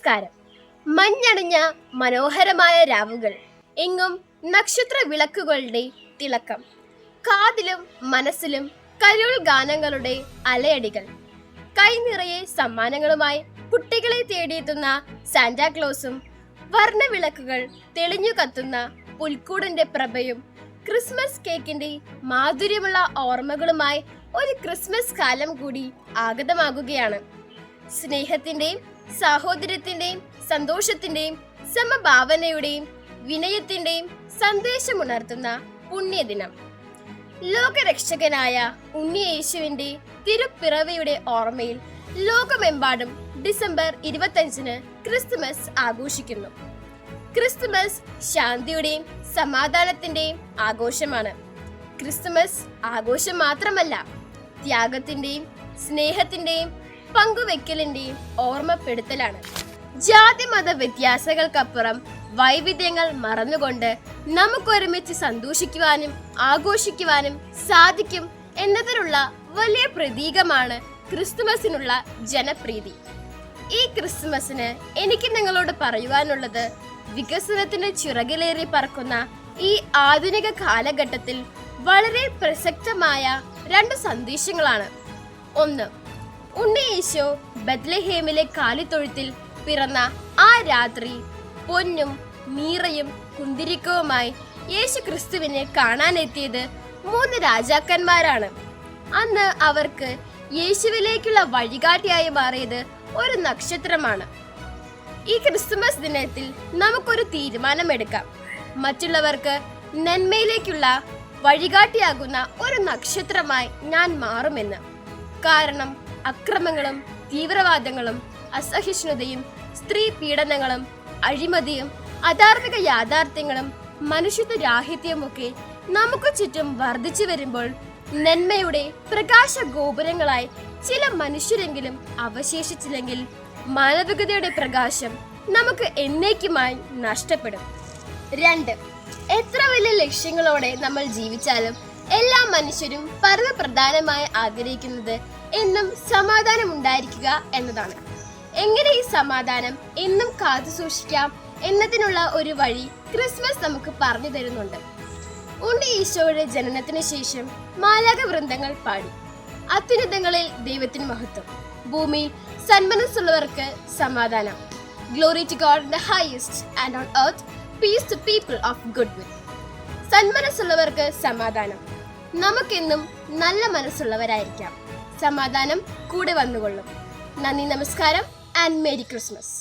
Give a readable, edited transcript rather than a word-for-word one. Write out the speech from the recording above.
നമസ്കാരം. മഞ്ഞണിഞ്ഞ മനോഹരമായ രാവുകൾ, എങ്ങും നക്ഷത്ര വിളക്കുകളുടെ തിളക്കം, കാതിലും മനസ്സിലും കരോൾ ഗാനങ്ങളുടെ അലയടികൾ, കൈനിറയെ സമ്മാനങ്ങളുമായി കുട്ടികളെ തേടിയെത്തുന്ന സാന്റാക്ലോസും, വർണ്ണവിളക്കുകൾ തെളിഞ്ഞു കത്തുന്ന പുൽക്കൂടിന്റെ പ്രഭയും, ക്രിസ്മസ് കേക്കിന്റെ മാധുര്യമുള്ള ഓർമ്മകളുമായി ഒരു ക്രിസ്മസ് കാലം കൂടി ആഗതമാകുകയാണ്. സ്നേഹത്തിന്റെയും സാഹോദര്യത്തിന്റെയും സന്തോഷത്തിന്റെയും സമഭാവനയുടെയും വിനയത്തിന്റെയും സന്ദേശമുണർത്തുന്ന പുണ്യദിനം. ലോകരക്ഷകനായ ഉണ്ണിയേശുവിന്റെ തിരുപ്പിറവിയുടെ ഓർമ്മയിൽ ലോകമെമ്പാടും ഡിസംബർ 25 ക്രിസ്തുമസ് ആഘോഷിക്കുന്നു. ക്രിസ്തുമസ് ശാന്തിയുടെയും സമാധാനത്തിന്റെയും ആഘോഷമാണ്. ക്രിസ്തുമസ് ആഘോഷം മാത്രമല്ല, ത്യാഗത്തിന്റെയും സ്നേഹത്തിന്റെയും പങ്കുവെക്കലിന്റെയും ഓർമ്മപ്പെടുത്തലാണ്. ജാതി മത വ്യത്യാസങ്ങൾക്കപ്പുറം വൈവിധ്യങ്ങൾ മറന്നുകൊണ്ട് നമുക്കൊരുമിച്ച് സന്തോഷിക്കുവാനും ആഘോഷിക്കുവാനും സാധിക്കും എന്നതിനുള്ള വലിയ പ്രതീകമാണ് ക്രിസ്തുമസിനുള്ള ജനപ്രീതി. ഈ ക്രിസ്തുമസിന് എനിക്ക് നിങ്ങളോട് പറയുവാനുള്ളത്, വികസനത്തിന്റെ ചിറകിലേറി പറക്കുന്ന ഈ ആധുനിക കാലഘട്ടത്തിൽ വളരെ പ്രസക്തമായ 2 സന്ദേശങ്ങളാണ്. ഒന്ന്, ഉണ്ണിയേശു ബത്ലഹേമിലെ കാലിത്തൊഴുത്തിൽ പിറന്ന ആ രാത്രി പൊന്നും മീറയും കുന്തിരിക്കവുമായി യേശു ക്രിസ്തുവിനെ കാണാനെത്തിയത് 3 രാജാക്കന്മാരാണ്. അന്ന് അവർക്ക് യേശുവിലേക്കുള്ള വഴികാട്ടിയായി മാറിയത് ഒരു നക്ഷത്രമാണ്. ഈ ക്രിസ്തുമസ് ദിനത്തിൽ നമുക്കൊരു തീരുമാനമെടുക്കാം. മറ്റുള്ളവർക്ക് നന്മയിലേക്കുള്ള വഴികാട്ടിയാകുന്ന ഒരു നക്ഷത്രമായി ഞാൻ മാറുമെന്ന്. കാരണം അക്രമങ്ങളും തീവ്രവാദങ്ങളും അസഹിഷ്ണുതയും സ്ത്രീ പീഡനങ്ങളും അഴിമതിയും അധാർമിക യാഥാർത്ഥ്യങ്ങളും മനുഷ്യത്വ രാഹിത്യവുമൊക്കെ നമുക്ക് ചുറ്റും വർദ്ധിച്ചു വരുമ്പോൾ നന്മയുടെ പ്രകാശ ഗോപുരങ്ങളായി ചില മനുഷ്യരെങ്കിലും അവശേഷിച്ചില്ലെങ്കിൽ മാനവികതയുടെ പ്രകാശം നമുക്ക് എന്നേക്കുമായി നഷ്ടപ്പെടും. 2, എത്ര വലിയ ലക്ഷ്യങ്ങളോടെ നമ്മൾ ജീവിച്ചാലും എല്ലാ മനുഷ്യരും പരമപ്രധാനമായി ആഗ്രഹിക്കുന്നത് എന്നും സമാധാനം ഉണ്ടായിരിക്കുക എന്നതാണ്. എങ്ങനെ ഈ സമാധാനം എന്നും കാത്തു സൂക്ഷിക്കാം എന്നതിനുള്ള ഒരു വഴി ക്രിസ്മസ് നമുക്ക് പറഞ്ഞു തരുന്നുണ്ട്. ഉണ്ണി ഈശോയുടെ ജനനത്തിന് ശേഷം മാലാഖ വൃന്ദങ്ങൾ പാടി, അത്യുന്നതങ്ങളിൽ ദൈവത്തിന് മഹത്വം, ഭൂമിയിൽ സന്മനസ്സുള്ളവർക്ക് സമാധാനം. Glory to God in the highest and on earth peace to people of good will. സന്മനസ്സുള്ളവർക്ക് സമാധാനം. നമുക്കെന്നും നല്ല മനസ്സുള്ളവരായിരിക്കാം. സമാധാനം കൂടെ വന്നുകൊള്ളും. നന്ദി, നമസ്കാരം ആൻഡ് മേരി ക്രിസ്മസ്.